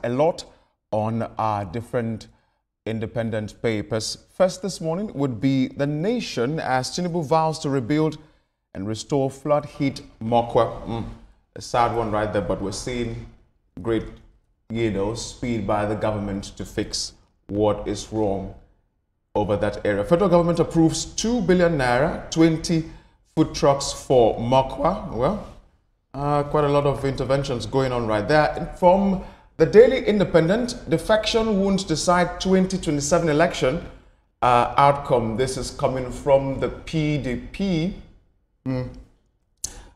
a lot on our different independent papers. First this morning would be The Nation as Tinubu vows to rebuild and restore flood-hit Mokwa. A sad one right there, but we're seeing great, speed by the government to fix what is wrong over that area. Federal government approves 2 billion naira, 20 food trucks for Mokwa. Well, quite a lot of interventions going on right there. And from the Daily Independent, defection won't decide 2027 election outcome. This is coming from the PDP. We're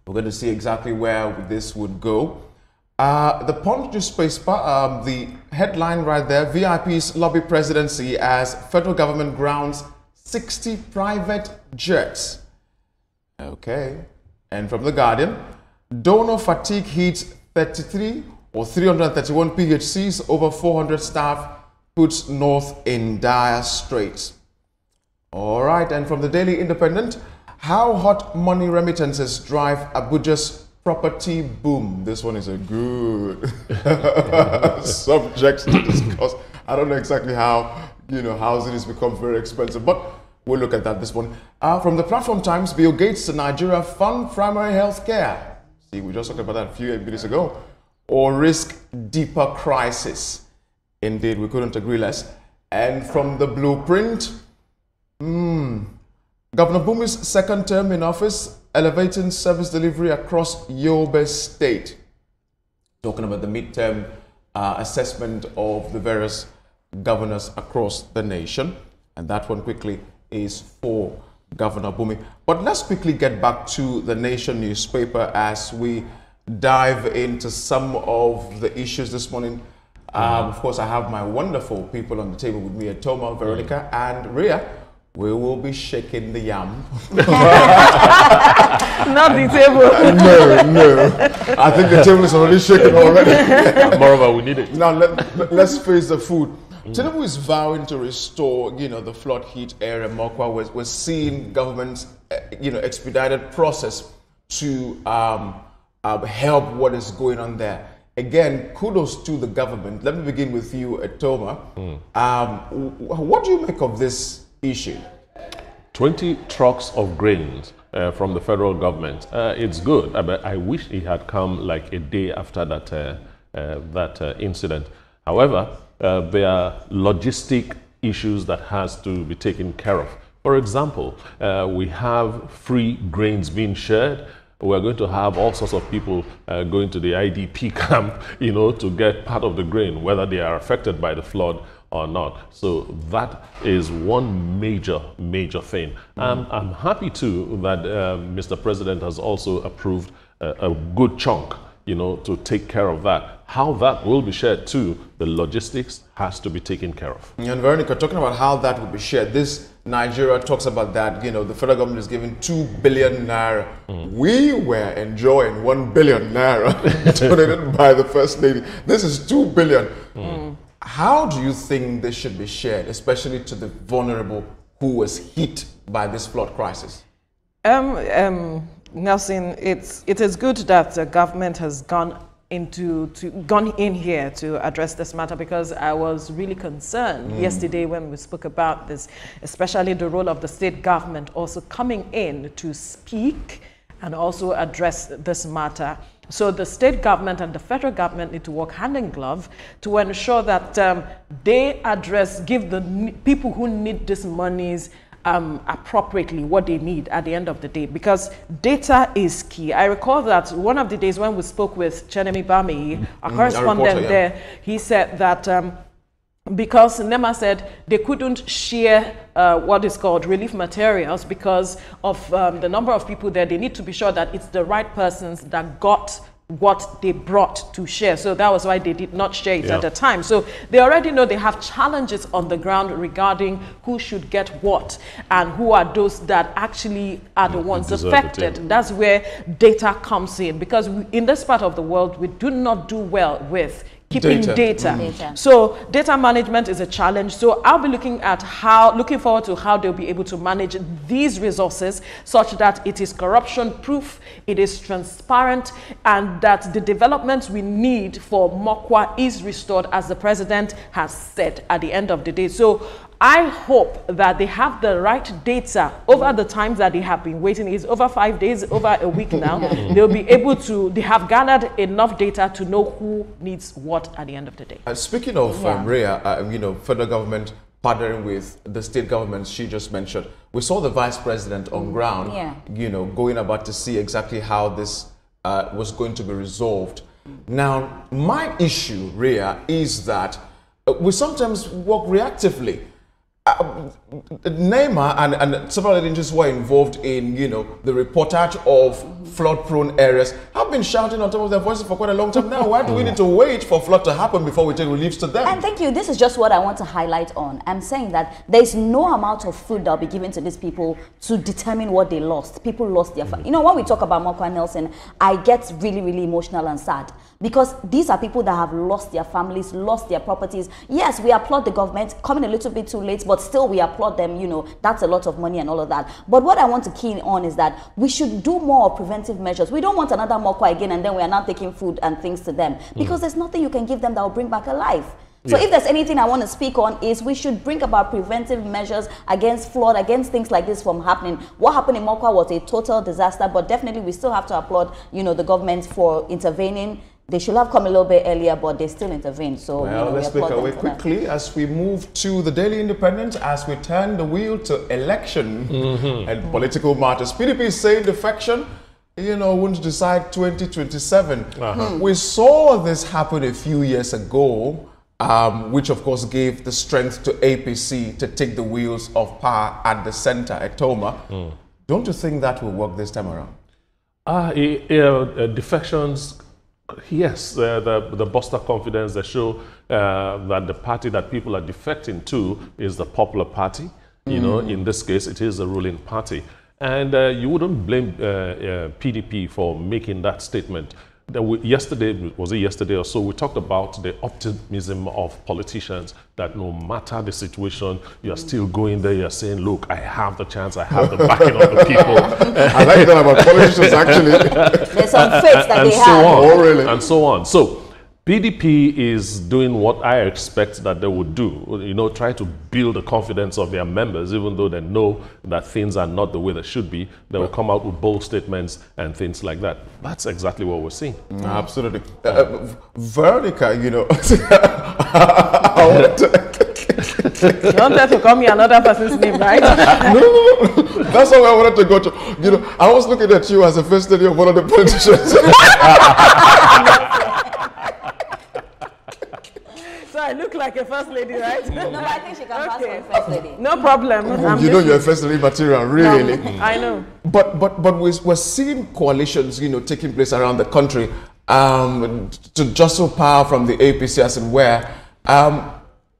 going to see exactly where this would go. The Punch newspaper, the headline right there, VIP's lobby presidency as federal government grounds 60 private jets. Okay. And from The Guardian, donor fatigue hits 33 or 331 PHCs, over 400 staff puts North in dire straits. All right. And from the Daily Independent, how hot money remittances drive Abuja's property boom. This one is a good subject to discuss. I don't know exactly how, housing has become very expensive, but we'll look at that this morning. From the Platform Times, Bill Gates to Nigeria fund primary health care. See, we just talked about that a few minutes ago. Or risk deeper crisis. Indeed, we couldn't agree less. And from the Blueprint, Governor Bumi's second term in office, elevating service delivery across Yobe State. Talking about the midterm assessment of the various governors across the nation. And that one quickly is for Governor Bumi. But let's quickly get back to the Nation newspaper as we dive into some of the issues this morning. Of course, I have my wonderful people on the table with me, Toma, Veronica, and Ria. We will be shaking the yam. Not the table. No. I think the table is already shaking already. Moreover, we need it. Now, let's face the food. Tinubu is vowing to restore, the flood-hit area, Mokwa. We're seeing government's, expedited process to help what is going on there. Again, kudos to the government. Let me begin with you, Toma. What do you make of this issue? 20 trucks of grains from the federal government. It's good. I wish it had come like a day after that incident. However, there are logistic issues that has to be taken care of. For example, we have free grains being shared. We're going to have all sorts of people going to the IDP camp, to get part of the grain, whether they are affected by the flood or not. So that is one major thing. I'm happy too that Mr. President has also approved a good chunk, to take care of that. How that will be shared too, the logistics has to be taken care of. And Veronica, talking about how that will be shared, this Nigeria talks about that, the federal government is giving 2 billion naira. We were enjoying 1 billion naira donated by the First Lady. This is 2 billion. How do you think this should be shared, especially to the vulnerable who was hit by this flood crisis? Nelson, it is good that the government has gone in here to address this matter, because I was really concerned yesterday when we spoke about this, especially the role of the state government also coming in to speak and also address this matter. So the state government and the federal government need to work hand in glove to ensure that they give the people who need these monies appropriately what they need at the end of the day, because data is key. I recall that one of the days when we spoke with Chenemi Bami, a correspondent there, he said that because NEMA said they couldn't share what is called relief materials because of the number of people there. They need to be sure that it's the right persons that got what they brought to share. So that was why they did not share it at the time. So they already know they have challenges on the ground regarding who should get what and who are those that actually are the ones affected. That's where data comes in, because in this part of the world, we do not do well with keeping data. So data management is a challenge. So I'll be looking forward to how they'll be able to manage these resources such that it is corruption proof, it is transparent, and that the developments we need for Mokwa is restored, as the president has said at the end of the day. So I hope that they have the right data over the times that they have been waiting. It's over 5 days, over a week now. They'll be able to, they have gathered enough data to know who needs what at the end of the day. Speaking of Rhea, federal government partnering with the state governments she just mentioned, we saw the vice president on ground, going about to see exactly how this was going to be resolved. Now, my issue, Rhea, is that we sometimes work reactively. Neymar and several agencies who are involved in, the reportage of flood-prone areas have been shouting on top of their voices for quite a long time now. Why do we need to wait for flood to happen before we take reliefs to them? And thank you. This is just what I want to highlight on. I'm saying that there's no amount of food that will be given to these people to determine what they lost. People lost their family. When we talk about Mokwa Nelson, I get really, really emotional and sad, because these are people that have lost their families, lost their properties. Yes, we applaud the government, coming a little bit too late, but still we applaud them. That's a lot of money and all of that. But what I want to key in on is that we should do more preventive measures. We don't want another Mokwa again, and then we are now taking food and things to them, because there's nothing you can give them that will bring back a life. So if there's anything I want to speak on, is we should bring about preventive measures against flood, against things like this from happening. What happened in Mokwa was a total disaster, but definitely we still have to applaud, the government for intervening. They should have come a little bit earlier, but they still intervened. So let's make our way quickly as we move to the Daily Independent, as we turn the wheel to election and political matters. PDP is saying defection, won't decide 2027. We saw this happen a few years ago, which of course gave the strength to APC to take the wheels of power at the center at Toma. Don't you think that will work this time around? Defections, yes, the bolster confidence. They show that the party that people are defecting to is the Popular Party. In this case, it is the ruling party. And you wouldn't blame PDP for making that statement. Yesterday, was it yesterday or so, we talked about the optimism of politicians, that no matter the situation, you're still going there, you're saying, look, I have the chance, I have the backing of the people. I like that about politicians, actually. There's some faith that they have. Oh, really? And so on. So PDP is doing what I expect that they would do, try to build the confidence of their members, even though they know that things are not the way they should be. They will come out with bold statements and things like that. That's exactly what we're seeing. Absolutely. Veronica, You wanted to call me another person's name, right? No. That's how I wanted to go to. I was looking at you as a first lady of one of the politicians. So I look like a first lady, right? No, but I think she can pass for a first lady. No problem. You're a first lady material, really. I know. But we're seeing coalitions, taking place around the country to jostle power from the APC, as it were.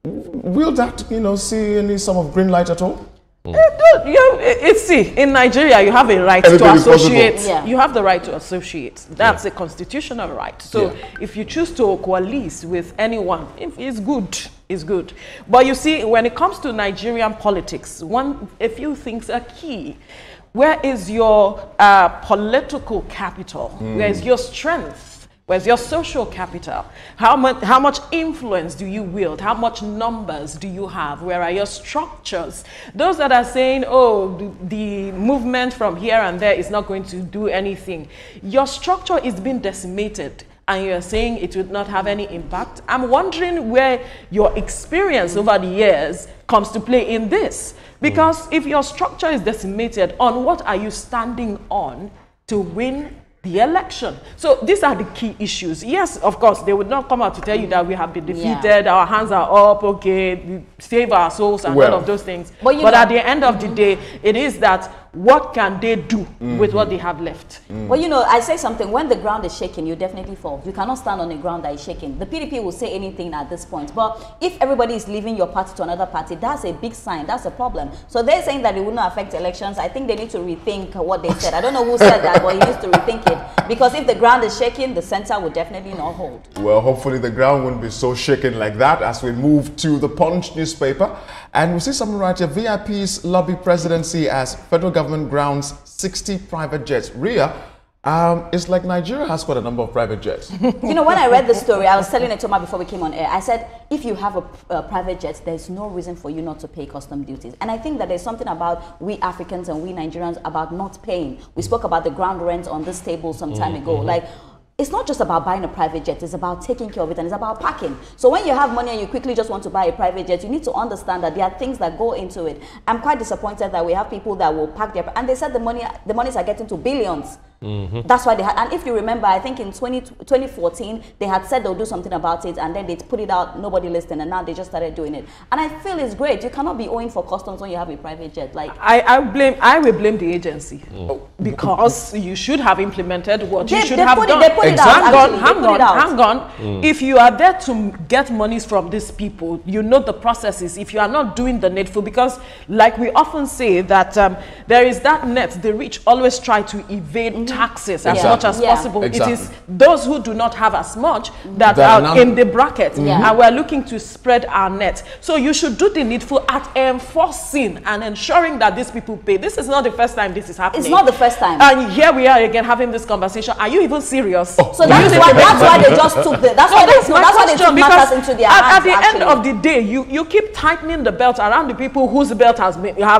Will that, see any sort of green light at all? In Nigeria, you have a right to associate. You have the right to associate. That's a constitutional right. So if you choose to coalesce with anyone, it's good. It's good. But you see, when it comes to Nigerian politics, a few things are key. Where is your political capital? Where is your strength? Where's your social capital? How much influence do you wield? How much numbers do you have? Where are your structures? Those that are saying, oh, the movement from here and there is not going to do anything. Your structure is being decimated, and you're saying it would not have any impact. I'm wondering where your experience over the years comes to play in this. Because if your structure is decimated, on what are you standing on to win the election? So these are the key issues. Yes, of course, they would not come out to tell you that we have been defeated, our hands are up, okay, we save our souls and all of those things. But at the end of the day, it is that what can they do with what they have left? Well, you know, I say something, when the ground is shaking, you definitely fall. You cannot stand on a ground that is shaking. The PDP will say anything at this point, but if everybody is leaving your party to another party, that's a big sign, that's a problem. So they're saying that it will not affect elections. I think they need to rethink what they said. I don't know who said that, but he needs to rethink it, because if the ground is shaking, the center will definitely not hold. Well, hopefully the ground won't be so shaken like that as we move to the Punch newspaper. And we see something right here, VIP's lobby presidency as federal government grounds 60 private jets. Ria, it's like Nigeria has quite a number of private jets. You know, when I read the story, I was telling it to Toma before we came on air. I said, if you have a private jet, there's no reason for you not to pay custom duties. And I think that there's something about we Africans and we Nigerians about not paying. We spoke about the ground rent on this table some time ago. Like, it's not just about buying a private jet, it's about taking care of it, and it's about parking. So when you have money and you quickly just want to buy a private jet, you need to understand that there are things that go into it. I'm quite disappointed that we have people that will park their, and they said the monies are getting to billions. That's why they had, and if you remember, I think in 2014, they had said they'll do something about it, and then they put it out, nobody listened, and now they just started doing it. And I feel it's great. You cannot be owing for customs when you have a private jet. Like, I will blame the agency, because you should have implemented what you should have done. They put it out. Hang on. If you are there to get monies from these people, you know the processes. If you are not doing the needful, because like we often say that there is that net, the rich always try to evade taxes as much as possible. Exactly. It is those who do not have as much that are in the bracket, and we're looking to spread our net. So you should do the needful at enforcing and ensuring that these people pay. This is not the first time this is happening. it's not the first time. And here we are again having this conversation. Are you even serious? So that's why they just took the, that's why they took matters into their hands. At the end of the day, you keep tightening the belt around the people whose belt has been why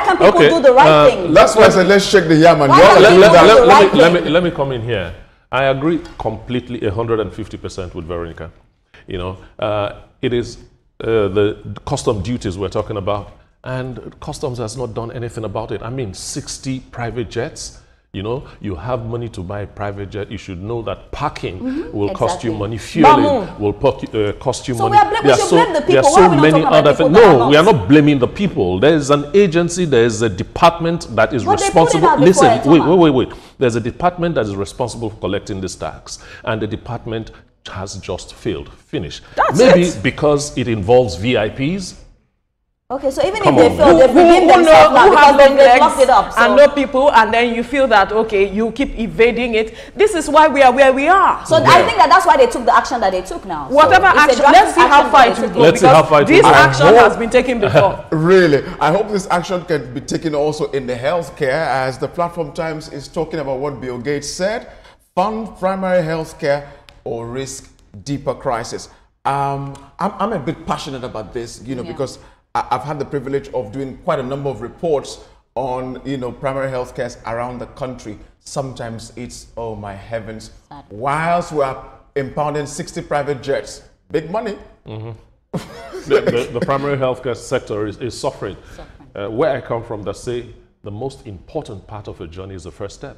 can't people do the right thing? That's why I said let's shake the yam and let me come in here. I agree completely 150% with Veronica. You know, it is the custom duties we're talking about, and customs has not done anything about it. I mean, 60 private jets. You know, you have money to buy a private jet, you should know that parking will cost you money, fueling will cost you money. We should blame the people. There are so many other things. No, we are not blaming the people. There is an agency, there is a department that is responsible. Listen, wait. There's a department that is responsible for collecting this tax, and the department has just failed. Finish. Maybe because it involves VIPs. Okay, so even if they fail, they've redeemed themselves now because they've locked it up. And no people, and then you feel that, okay, you keep evading it. This is why we are where we are. So I think that's why they took the action that they took now. Whatever action, let's see how far it will go. Because this action has been taken before. Really, I hope this action can be taken also in the healthcare, as the Platform Times is talking about what Bill Gates said: fund primary healthcare or risk deeper crisis. I'm a bit passionate about this, you know, because I've had the privilege of doing quite a number of reports on, you know, primary health care around the country. Sometimes it's, oh my heavens, whilst we're impounding 60 private jets, big money. The primary healthcare sector is suffering. Where I come from, they say the most important part of a journey is the first step.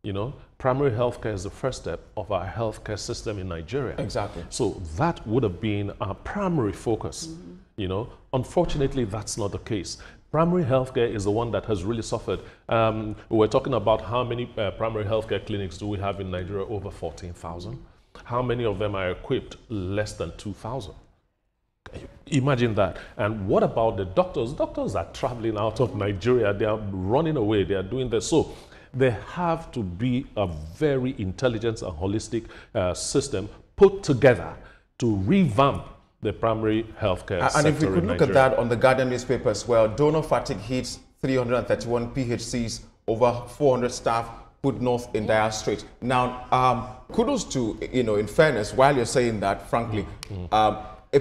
You know, primary healthcare is the first step of our healthcare system in Nigeria. Exactly. So that would have been our primary focus. You know, unfortunately, that's not the case. Primary healthcare is the one that has really suffered. We were talking about how many primary healthcare clinics do we have in Nigeria? Over 14,000. How many of them are equipped? Less than 2,000. Imagine that. And what about the doctors? Doctors are traveling out of Nigeria. They are running away. They are doing this. So there have to be a very intelligent and holistic system put together to revamp the primary healthcare sector. And if we could look at that on the Guardian newspaper as well, donor fatigue hits 331 PHCs, over 400 staff put north in dire straits. Now, kudos to, you know, in fairness, while you're saying that, frankly, a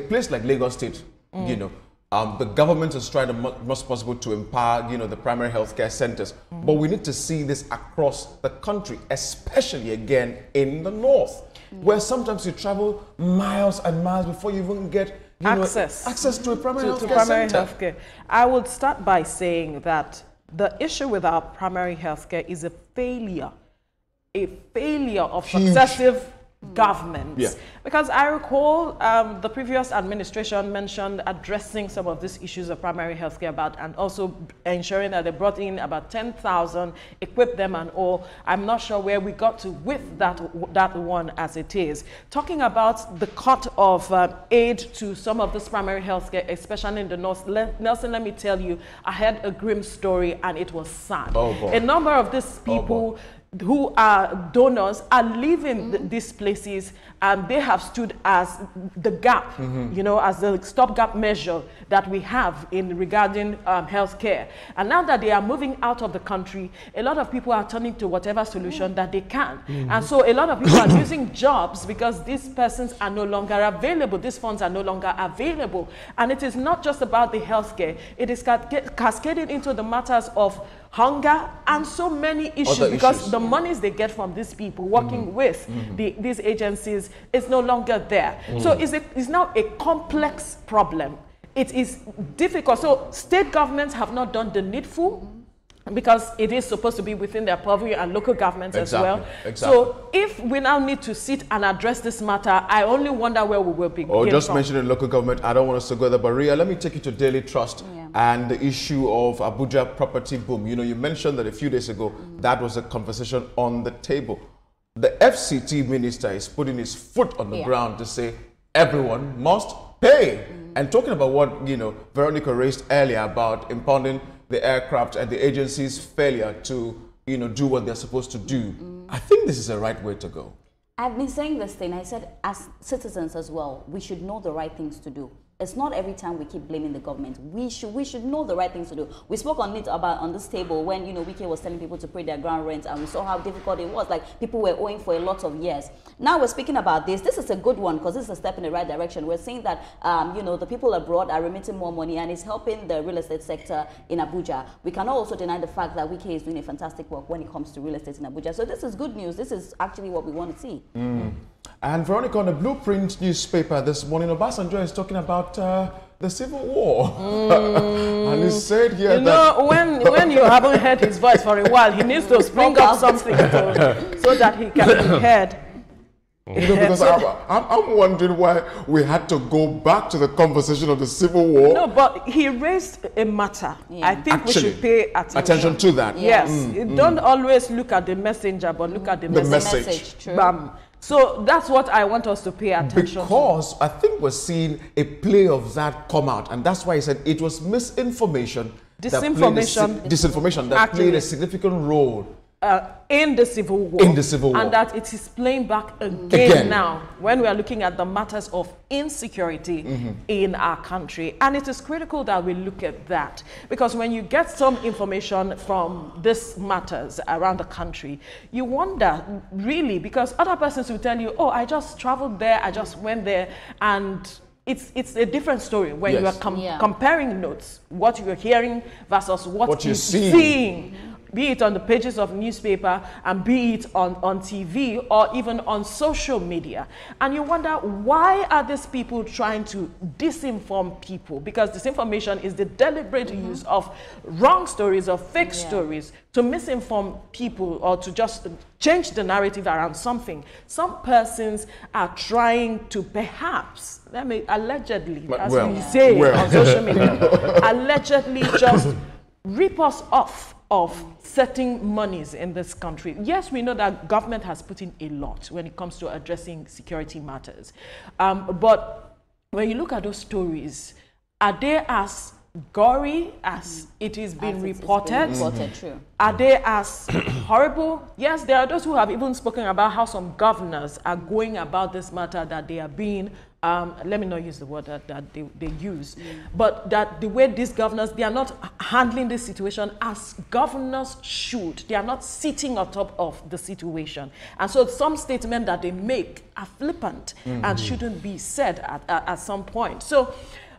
place like Lagos State, you know, the government is trying as much as possible to empower, you know, the primary healthcare centers. But we need to see this across the country, especially again in the north, where sometimes you travel miles and miles before you even get access to a primary healthcare center. I would start by saying that the issue with our primary healthcare is a failure of successive governments. Yeah. Because I recall the previous administration mentioned addressing some of these issues of primary healthcare and also ensuring that they brought in about 10,000, equipped them and all. I'm not sure where we got to with that one as it is. Talking about the cut of aid to some of this primary healthcare, especially in the north, Nelson, let me tell you, I heard a grim story and it was sad. Oh, boy. A number of these people who are donors are leaving these places, and they have stood as the gap, you know, as the stopgap measure that we have in regarding healthcare. And now that they are moving out of the country, a lot of people are turning to whatever solution that they can. And so a lot of people are losing jobs because these persons are no longer available. These funds are no longer available. And it is not just about the healthcare. It is cascading into the matters of hunger and so many issues, because the monies they get from these people working with these agencies is no longer there. So it's now a complex problem. It is difficult. So state governments have not done the needful, because it is supposed to be within their purview, and local governments as well. So if we now need to sit and address this matter, I only wonder where we will begin. Oh, just mentioning local government, I don't want us to go there, but Ria, let me take you to Daily Trust and the issue of Abuja property boom. You know, you mentioned that a few days ago, that was a conversation on the table. The FCT minister is putting his foot on the ground to say everyone must pay. And talking about what, you know, Veronica raised earlier about impounding the aircraft and the agency's failure to, you know, do what they're supposed to do. I think this is the right way to go. I've been saying this thing. I said, as citizens as well, we should know the right things to do. It's not every time we keep blaming the government. We should know the right things to do. We spoke on it on this table when, you know, Wike was telling people to pay their ground rent, and we saw how difficult it was. Like, people were owing for a lot of years. Now we're speaking about this. This is a good one, because this is a step in the right direction. We're seeing that, you know, the people abroad are remitting more money, and it's helping the real estate sector in Abuja. We cannot also deny the fact that Wike is doing a fantastic work when it comes to real estate in Abuja. So this is good news. This is actually what we want to see. And Veronica, on the Blueprint newspaper this morning, Obasanjo is talking about the Civil War. And he said here that... You know, when you haven't heard his voice for a while, he needs to spring up something so that he can be heard. You know, because I'm wondering why we had to go back to the conversation of the Civil War. No, but he raised a matter. I think we should pay attention to that. Yes. Don't always look at the messenger, but look at the message. True. So that's what I want us to pay attention to. Because I think we're seeing a play of that come out. And that's why he said it was misinformation. Disinformation that played a significant role in the Civil War. And that it is playing back again now when we are looking at the matters of insecurity in our country. And it is critical that we look at that, because when you get some information from these matters around the country, you wonder really, because other persons will tell you, oh, I just traveled there, I just went there, and it's a different story when you are comparing notes, what you're hearing versus what you're seeing. Be it on the pages of newspaper, and be it on TV, or even on social media. And you wonder, why are these people trying to disinform people? Because disinformation is the deliberate use of wrong stories or fake stories to misinform people, or to just change the narrative around something. Some persons are trying to perhaps, allegedly, as we say on social media, allegedly just rip us off of certain monies in this country. Yes, we know that government has put in a lot when it comes to addressing security matters. But when you look at those stories, are they as gory as it is being reported? True. Are they as horrible? Yes, there are those who have even spoken about how some governors are going about this matter, that they are being let me not use the word that they use, but that the way these governors, they are not handling this situation as governors should. They are not sitting on top of the situation. And so some statements that they make are flippant and shouldn't be said at some point. So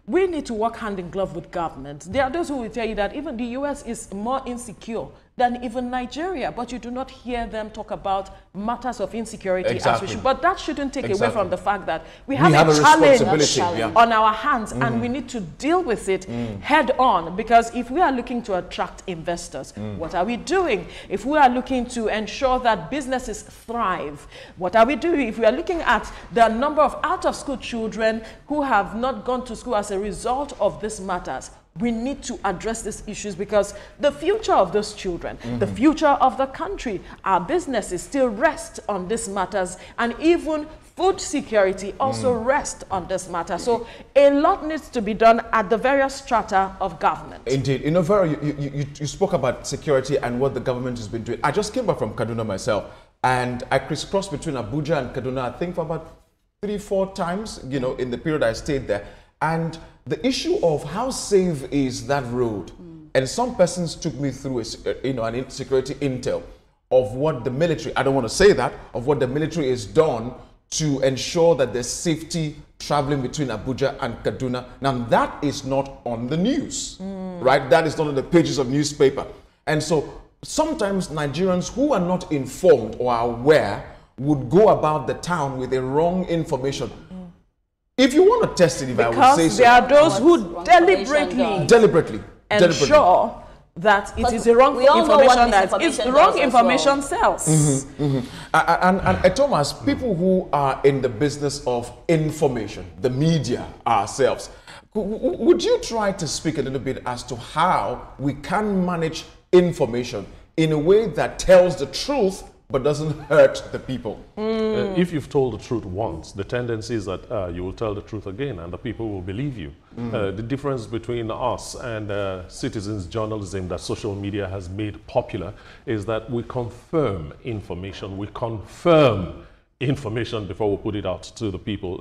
we need to work hand in glove with government. There are those who will tell you that even the US is more insecure than even Nigeria, but you do not hear them talk about matters of insecurity as Exactly. we should. But that shouldn't take away Exactly. from the fact that we have a a challenge responsibility, yeah. on our hands, and we need to deal with it head on, because if we are looking to attract investors, what are we doing? If we are looking to ensure that businesses thrive, what are we doing? If we are looking at the number of out-of-school children who have not gone to school as a result of these matters, we need to address these issues, because the future of those children, the future of the country, our businesses still rest on these matters, and even food security also rests on this matter. So a lot needs to be done at the various strata of government. Indeed. You know, Vera, you spoke about security and what the government has been doing. I just came back from Kaduna myself, and I crisscrossed between Abuja and Kaduna, I think for about 3-4 times, you know, in the period I stayed there. And the issue of how safe is that road, and some persons took me through an insecurity intel of what the military, I don't want to say that, of what the military has done to ensure that there's safety traveling between Abuja and Kaduna. Now that is not on the news, right? That is not on the pages of newspaper. And so sometimes Nigerians who are not informed or are aware would go about the town with the wrong information. If you want to test it, if I would say so. Because there are those who deliberately ensure that it is the wrong information, that it's the wrong information sells. And Thomas, people who are in the business of information, the media ourselves, would you try to speak a little bit as to how we can manage information in a way that tells the truth but doesn't hurt the people? If you've told the truth once, the tendency is that you will tell the truth again and the people will believe you. The difference between us and citizens journalism that social media has made popular is that we confirm information. We confirm information before we put it out to the people.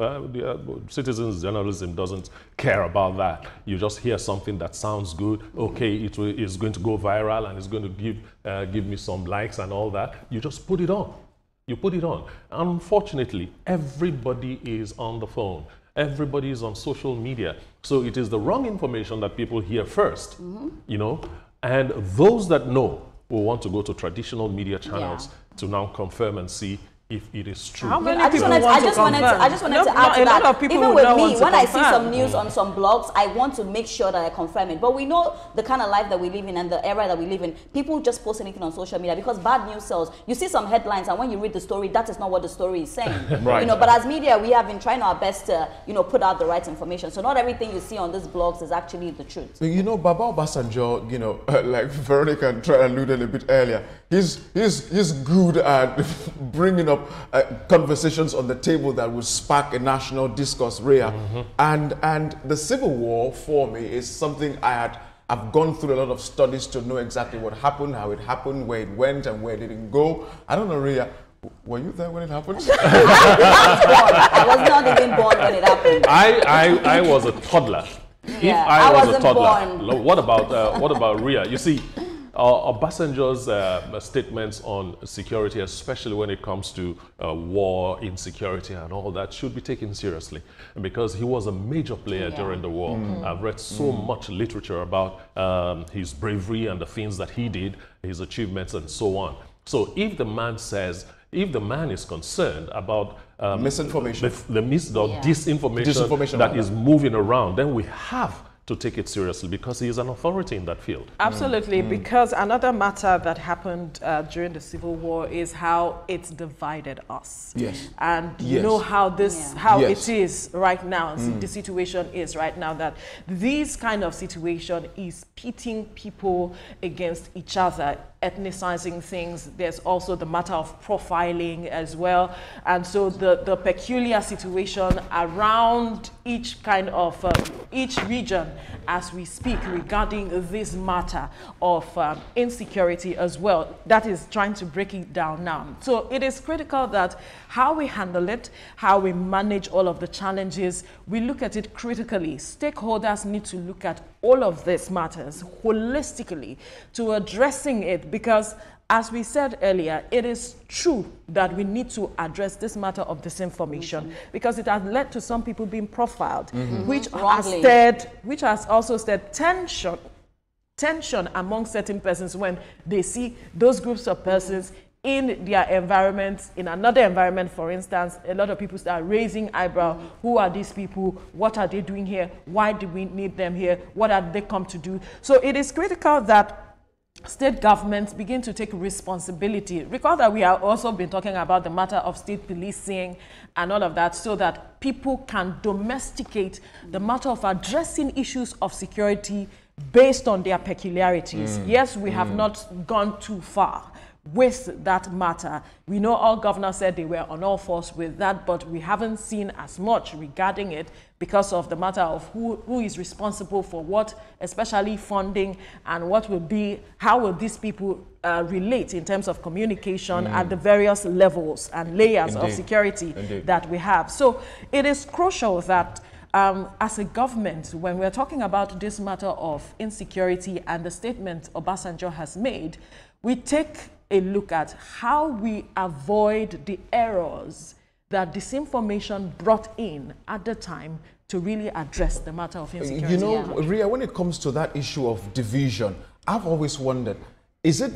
Citizens journalism doesn't care about that. You just hear something that sounds good. Okay, it is going to go viral and it's going to give me some likes and all that. You just put it on. You put it on. Unfortunately, everybody is on the phone. Everybody is on social media. So it is the wrong information that people hear first, you know, and those that know will want to go to traditional media channels to now confirm and see if it is true. How many I just wanted to add to that. Even with me, when I see some news on some blogs, I want to make sure that I confirm it. But we know the kind of life that we live in and the era that we live in. People just post anything on social media because bad news sells. You see some headlines, and when you read the story, that is not what the story is saying. Right. You know, but as media, we have been trying our best to, you know, put out the right information. So not everything you see on these blogs is actually the truth. You know, Baba Obasanjo, you know, like Veronica tried to allude a little bit earlier, he's good at bringing up conversations on the table that will spark a national discourse, Rhea. And the Civil War for me is something I've gone through a lot of studies to know exactly what happened, how it happened, where it went, and where it didn't go. I don't know, Rhea, were you there when it happened? I was not even born when it happened. I was a toddler. If I was a toddler, what about Rhea? You see, Obasanjo's statements on security, especially when it comes to war, insecurity and all that, should be taken seriously because he was a major player during the war. I've read so much literature about his bravery and the things that he did, his achievements and so on. So if the man is concerned about misinformation, disinformation that is moving around, then we have to take it seriously because he is an authority in that field. Absolutely, because another matter that happened during the Civil War is how it's divided us. Yes. And you know how it is right now, the situation is right now, that this kind of situation is pitting people against each other, ethnicizing things. There's also the matter of profiling as well. And so the peculiar situation around each kind of, each region as we speak regarding this matter of insecurity as well, that is trying to break it down now. So it is critical that how we handle it, how we manage all of the challenges, we look at it critically. Stakeholders need to look at all of these matters holistically to addressing it, because as we said earlier, it is true that we need to address this matter of disinformation because it has led to some people being profiled, which has also stirred tension tension among certain persons when they see those groups of persons in their environment, in another environment, for instance. A lot of people start raising eyebrow. Who are these people? What are they doing here? Why do we need them here? What have they come to do? So it is critical that state governments begin to take responsibility. Recall that we have also been talking about the matter of state policing and all of that, so that people can domesticate the matter of addressing issues of security based on their peculiarities. Yes, we have not gone too far with that matter. We know all governors said they were on all fours with that, but we haven't seen as much regarding it because of the matter of who is responsible for what, especially funding, and what will be, how will these people relate in terms of communication at the various levels and layers of security that we have. So it is crucial that as a government, when we're talking about this matter of insecurity and the statement Obasanjo has made, we take a look at how we avoid the errors that disinformation brought in at the time to really address the matter of insecurity. You know, Ria, when it comes to that issue of division, I've always wondered, is it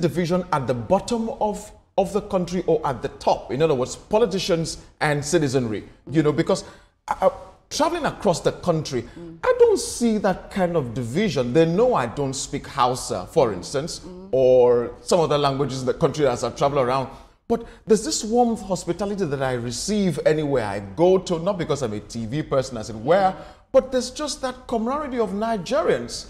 division at the bottom of the country or at the top? In other words, politicians and citizenry, you know, because traveling across the country, I don't see that kind of division. They know I don't speak Hausa, for instance, or some other languages in the country as I travel around. But there's this warm hospitality that I receive anywhere I go to, not because I'm a TV person, as it were, but there's just that camaraderie of Nigerians.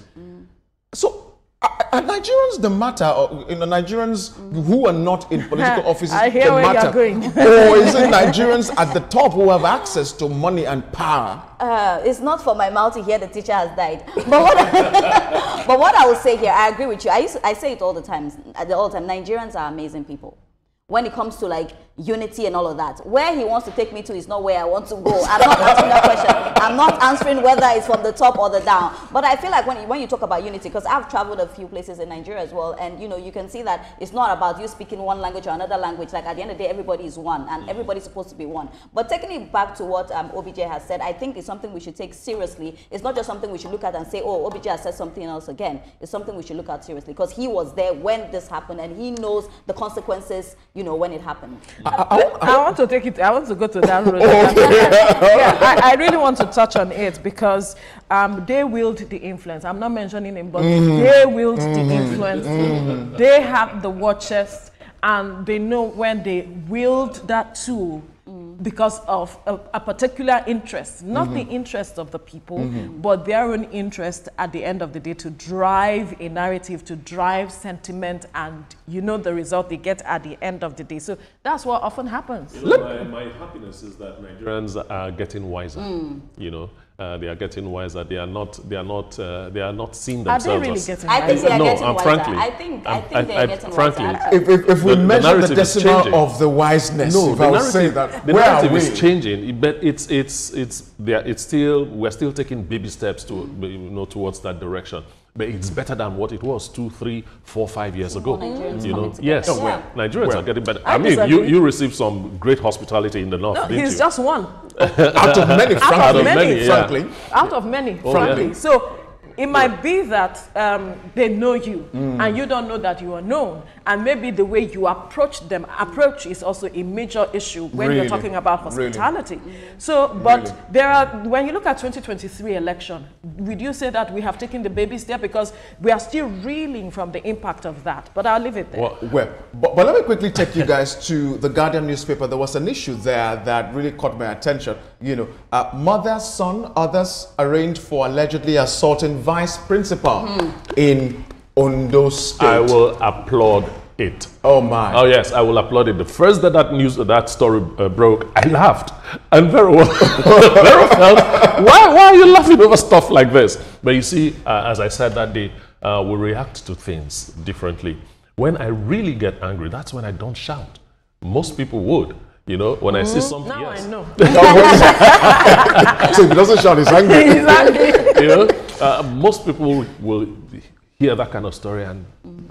So, are Nigerians the matter, or Nigerians who are not in political offices I hear the where matter? you're going. Or is it Nigerians at the top who have access to money and power? It's not for my mouth to hear the teacher has died. But what I will say here, I agree with you. I say it all the time. Nigerians are amazing people. When it comes to like unity and all of that, where he wants to take me to is not where I want to go. I'm not answering that question. I'm not answering whether it's from the top or the down. But I feel like when you talk about unity, because I've traveled a few places in Nigeria as well, and you know, you can see that it's not about you speaking one language or another language. Like at the end of the day, everybody is one, and everybody's supposed to be one. But taking it back to what OBJ has said, I think it's something we should take seriously. It's not just something we should look at and say, oh, OBJ has said something else again. It's something we should look at seriously, because he was there when this happened, and he knows the consequences, you know, when it happened. I want to take it. I want to go to that road. Yeah, I really want to touch on it because they wield the influence. I'm not mentioning him, but they wield the influence. They have the war chest, and they know when they wield that tool because of a particular interest, not the interest of the people, but their own interest at the end of the day to drive a narrative, to drive sentiment, and you know the result they get at the end of the day. So that's what often happens. You know, my happiness is that Nigerians are getting wiser. You know, they are getting wiser. They are not seeing themselves. Are they really getting wiser? I think they are getting wiser. Frankly, I think they are getting frankly, wiser. If we measure the narrative is decimal changing. of the wiseness, No, if the I would narrative, say that, the where are narrative we? is changing, but we're still taking baby steps to, you know, towards that direction. But it's better than what it was 2, 3, 4, 5 years ago. Nigerians You know, coming yes, together. Nigerians are getting better. I I mean, disagree. you received some great hospitality in the north, No, didn't he's you? just one. Out of many, frankly. Out of many, yeah. frankly. Out of many, frankly. yeah. So it might be that they know you and you don't know that you are known. And maybe the way you approach them, approach is also a major issue when you're Really? talking about hospitality. So, but there are, when you look at 2023 election, would you say that we have taken the baby step? Because we are still reeling from the impact of that. But I'll leave it there. Well, but let me quickly take you guys to the Guardian newspaper. There was an issue there that really caught my attention. You know, mother, son, others arraigned for allegedly assaulting vice principal in Ondo State. I will applaud it. Oh my! Oh yes, I will applaud it. The first day that story broke, I laughed, and very well, very felt. Why are you laughing over stuff like this? But you see, as I said that day, we react to things differently. When I really get angry, that's when I don't shout. Most people would. You know, when I see something, Now yes. I know. So if he doesn't shout, he's angry. Exactly. You know, most people will hear that kind of story and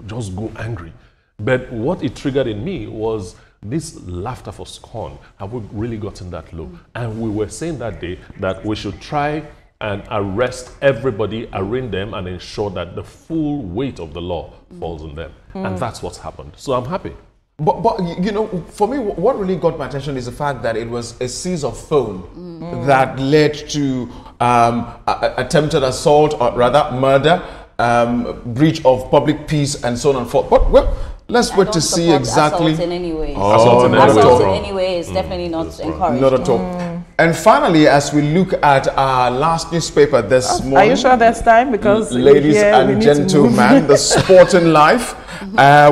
just go angry. But what it triggered in me was this laughter for scorn. Have we really gotten that low? And we were saying that day that we should try and arrest everybody, arraign them, and ensure that the full weight of the law falls on them. And that's what's happened. So I'm happy. But you know, for me, what really got my attention is the fact that it was a seize of phone that led to attempted assault, or rather murder, breach of public peace, and so on and forth. But well, let's wait to see exactly. Assault in any way. Assault in any way is definitely not encouraged. Not at all. And finally, as we look at our last newspaper this morning, are you sure there's time? Because ladies and gentlemen, the sporting life,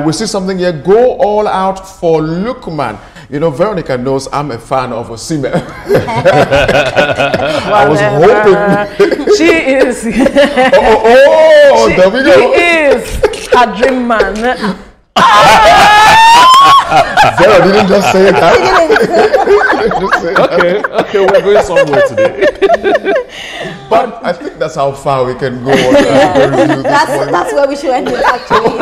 we see something here. Go all out for Lukman. You know, Veronica knows I'm a fan of Osimhen. I was hoping. She is. There we go. He is her dream man. Vera didn't just say that. Okay, we're going somewhere today. But I think that's how far we can go. That's where we should end it, actually.